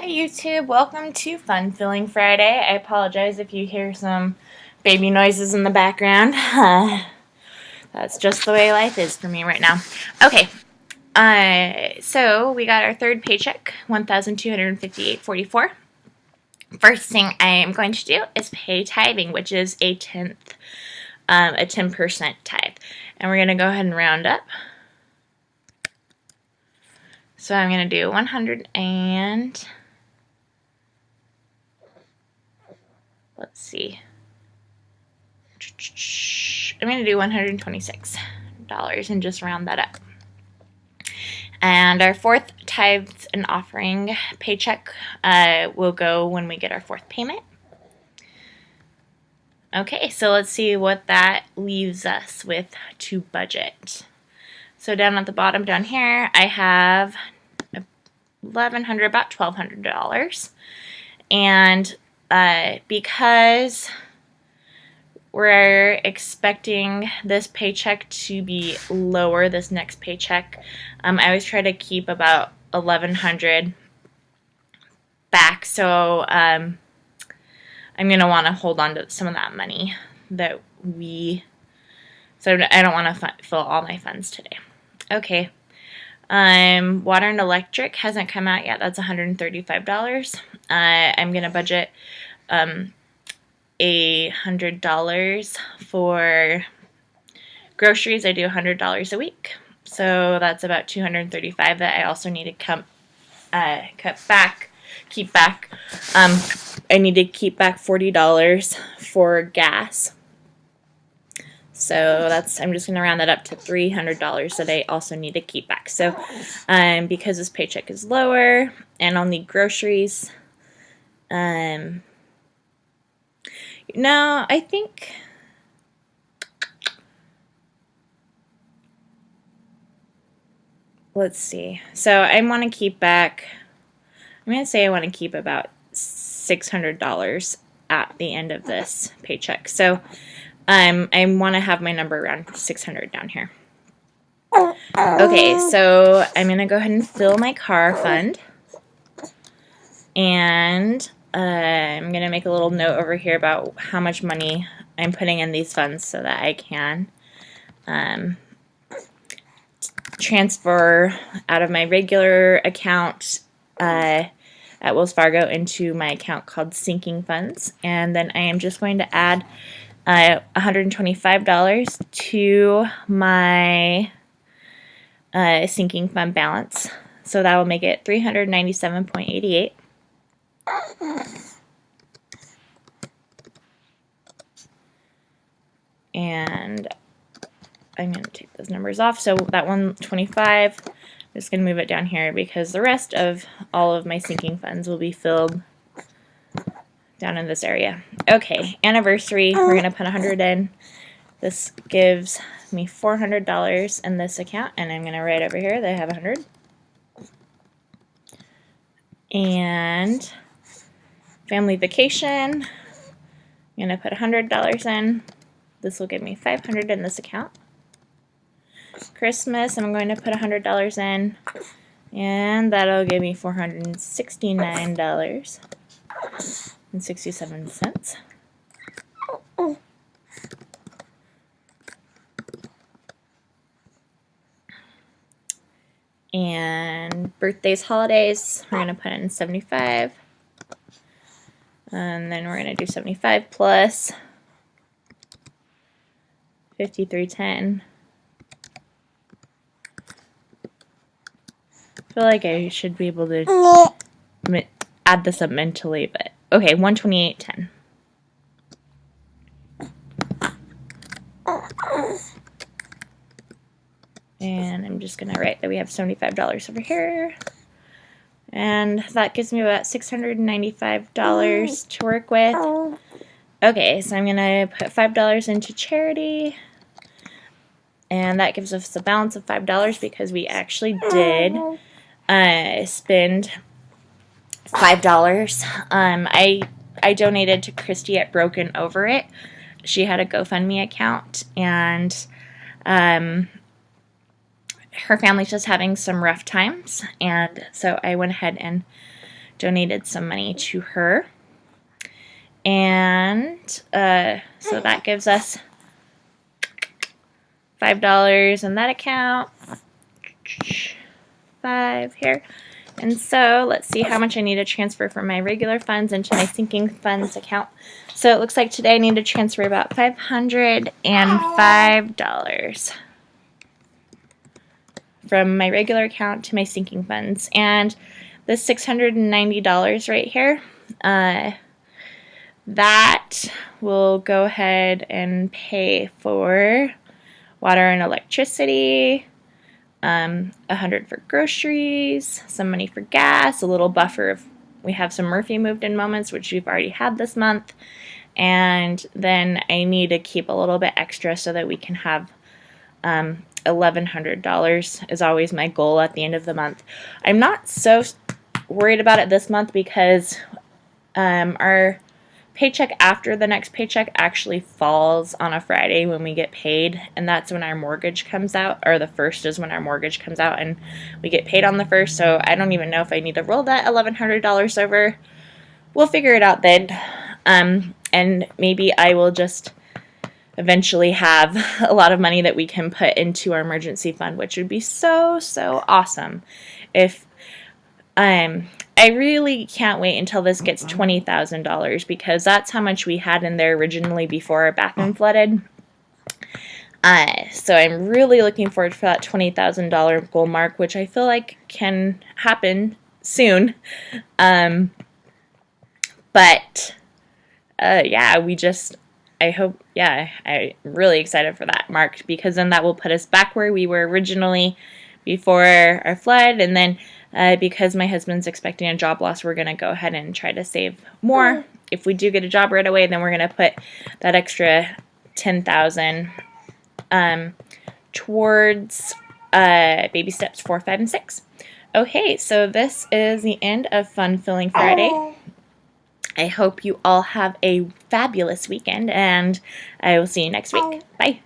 Hi YouTube, welcome to Fun Filling Friday. I apologize if you hear some baby noises in the background. That's just the way life is for me right now. Okay, so we got our third paycheck, $1,258.44. First thing I am going to do is pay tithing, which is a 10% tithe. And we're going to go ahead and round up. So I'm going to do 100 and... let's see. I'm going to do $126 and just round that up. And our fourth tithes and offering paycheck will go when we get our fourth payment. Okay, so let's see what that leaves us with to budget. So down at the bottom down here, I have about $1,200. And because we're expecting this paycheck to be lower, this next paycheck, I always try to keep about $1,100 back. So I'm going to want to hold on to some of that money that so I don't want to fill all my funds today. Okay. Water and electric hasn't come out yet. That's $135. I'm going to budget $100 for groceries. I do $100 a week. So that's about $235 that I also need to keep back. I need to keep back $40 for gas. So I'm just going to round that up to $300 that I also need to keep back. So because this paycheck is lower and I'll need groceries, no, I think let's see. So I want to keep back, I'm going to say I want to keep about $600 at the end of this paycheck. So I want to have my number around 600 down here. Okay, so I'm going to go ahead and fill my car fund. And I'm going to make a little note over here about how much money I'm putting in these funds so that I can transfer out of my regular account at Wells Fargo into my account called Sinking Funds. And then I am just going to add $125 to my sinking fund balance. So that will make it $397.88. And I'm going to take those numbers off. So that 125, I'm just going to move it down here because the rest of all of my sinking funds will be filled down in this area. Okay, anniversary, we're going to put 100 in. This gives me $400 in this account, and I'm going to write over here that I have 100. And family vacation, I'm going to put $100 in. This will give me $500 in this account. Christmas, I'm going to put $100 in, and that'll give me $469.67. And birthdays, holidays, we're going to put in 75. And then we're going to do 75 plus 5310. I feel like I should be able to add this up mentally, but okay, 128.10. And I'm just going to write that we have $75 over here. And that gives me about $695 to work with. Okay, so I'm going to put $5 into charity. And that gives us a balance of $5 because we actually did spend $5. I donated to Christy at Broken Over It. She had a GoFundMe account, and her family's just having some rough times, and so I went ahead and donated some money to her. And so that gives us $5 in that account. 5 here. And so let's see how much I need to transfer from my regular funds into my sinking funds account. So it looks like today I need to transfer about $505 from my regular account to my sinking funds. And this $690 right here, that will go ahead and pay for water and electricity, $100 for groceries, some money for gas, a little buffer if we have some Murphy moved in moments, which we've already had this month, and then I need to keep a little bit extra so that we can have $1,100 is always my goal at the end of the month. I'm not so worried about it this month because our paycheck after the next paycheck actually falls on a Friday when we get paid, and that's when our mortgage comes out, or the 1st is when our mortgage comes out, and we get paid on the 1st, so I don't even know if I need to roll that $1,100 over. We'll figure it out then, and maybe I will just eventually have a lot of money that we can put into our emergency fund, which would be so awesome. If I really can't wait until this gets $20,000 because that's how much we had in there originally before our bathroom flooded. So I'm really looking forward for that $20,000 goal mark, which I feel like can happen soon. Yeah, I'm really excited for that mark because then that will put us back where we were originally before our flood, and then because my husband's expecting a job loss, we're going to go ahead and try to save more. If we do get a job right away, then we're going to put that extra $10,000 towards baby steps 4, 5, and 6. Okay, so this is the end of Fun Filling Friday. I hope you all have a fabulous weekend, and I will see you next week. Bye.